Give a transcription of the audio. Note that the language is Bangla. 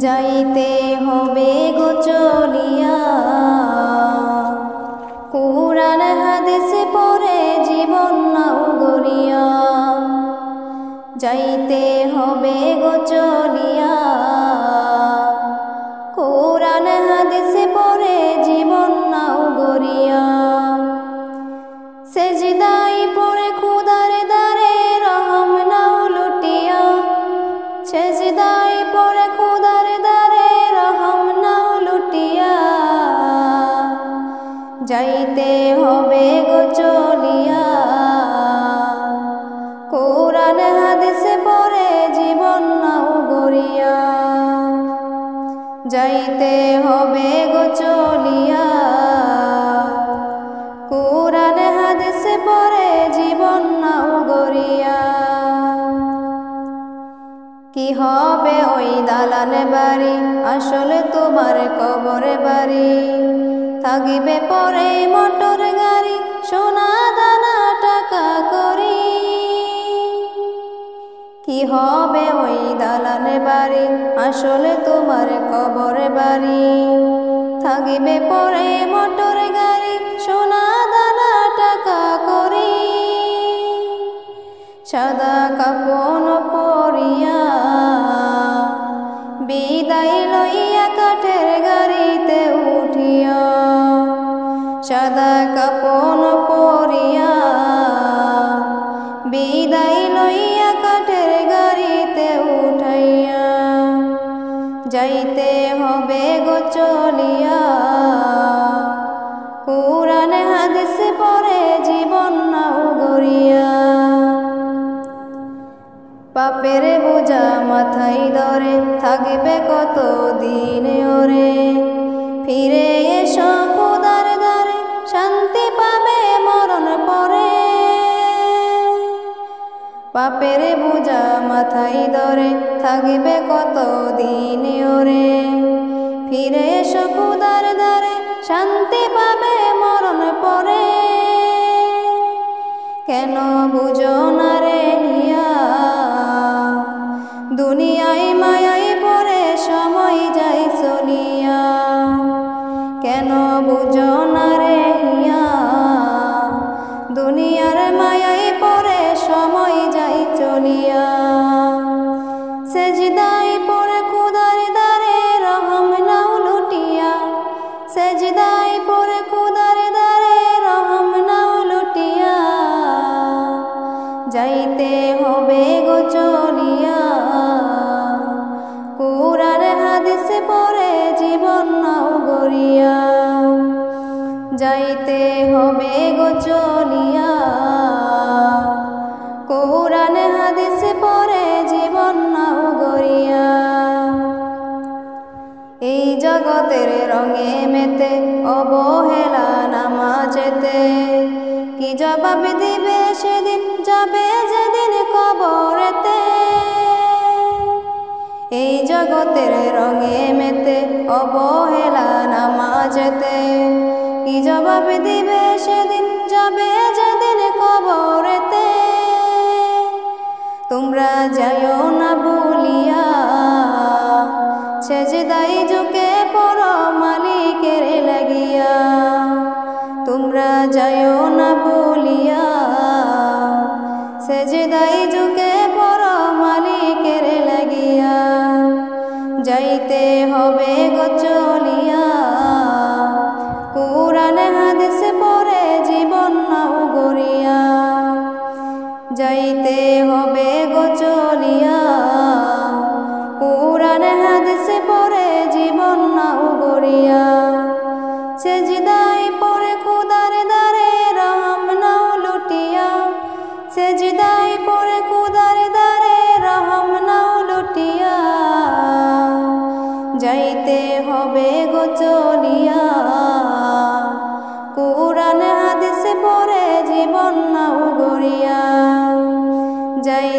যাইতে হবে গো চলিয়া, কুরআন হাদিস পড়ে জীবন নাও গড়িয়া। যাইতে হবে গো চলিয়া, কুরআন হাদিস পড়ে জীবন নাও গড়িয়া। সেজদায় পড়ে খুদার দ্বারে রহম নাও লুটিয়া, সেজদায় পড়ে খুদার দ্বারে রহম নাও লুটিয়া। যাইতে হবে গো চলিয়া, কুরআন হাদিস পড়ে জীবন নাও গড়িয়া। যাইতে হবে গো চলিয়া, কুরআন হাদিস পড়ে জীবন নাও গড়িয়া। কি হবে ওই দালান বাড়ি, আসলে তোমার কবর বাড়ি। থাকিবে পরে মোটর গাড়ি, সোনা দানা টাকা করি। কি হবে ওই দালান বাড়ি, আসলে তোমার কবর বাড়ি। থাকিবে পরে মোটর গাড়ি, সোনা দানা টাকা করি। সাদা কাফন পরিয়া বিদায় লইয়া কাঠের গাড়িতে উঠিয়া। সাদা কাফন পরিয়া বিদায় লইয়া কাঠের গাড়িতে উঠাইয়া। যাইতে হবে গো চলিয়া, কুরআন হাদিস পড়ে জীবন নাও গড়িয়া। পাপের বোঝা মাথায় ধরে থাকবে কত দিন ওরে। ফিরে এসো খুদার দ্বারে, শান্তি পাবে মরণ পরে। পাপের বোঝা মাথায় ধরে থাকবে কত দিন ওরে। ফিরে এসো খুদার দ্বারে, শান্তি পাবে মরণ পরে। কেন বুঝো না রে হিয়া, দুনিয়ায় মায়ায় পড়ে সময় যায় চলিয়া। কেন বুঝো না রে হিয়া, দুনিয়ার মায়ায় পড়ে সময় যায় চলিয়া। সেজদায় পড়ে খুদার দ্বারে রহম নাও লুটিয়া, সেজদায় পড়ে খুদার দ্বারে রহম নাও লুটিয়া। যাইতে হবে গো চলিয়া, কুরআন হাদিস পড়ে জীবন নাও গড়িয়া। যাইতে হবে গো চলিয়া, কুরআন হাদিস পড়ে জীবন নাও গড়িয়া। এই জগতের রঙে মেতে অবহেলা নামাজেতে, কি জবাব দিবে সেদিন, যাবে যেদিন কবরেতে। এই জগতের রঙে মেতে অবহেলা নামাজেতে, কি জবাব দিবে সেদিন, যাবে যেদিন কবরেতে। তোমরা যাইও না ভুলিয়া, সেজদায় ঝুঁকে পড়ো মালিকের লাগিয়া। তোমরা যাইও না ভুলিয়া, সেজদায় ঝুঁকে পড়ো মালিকের লাগিয়া। যাইতে হবে গো চলিয়া, কুরআন হাদিস পড়ে জীবন নাও গড়িয়া। যাইতে হবে গো চলিয়া, কুরআন হাদিস পড়ে জীবন নাও গড়িয়া। সেজদায় পড়ে খুদার দ্বারে রহম নাও লুটিয়া, সেজদায় পড়ে খুদার দ্বারে রহম নাও লুটিয়া। যাইতে হবে গো চলিয়া, কুরআন হাদিস পড়ে জীবন নাও গড়িয়া। যাই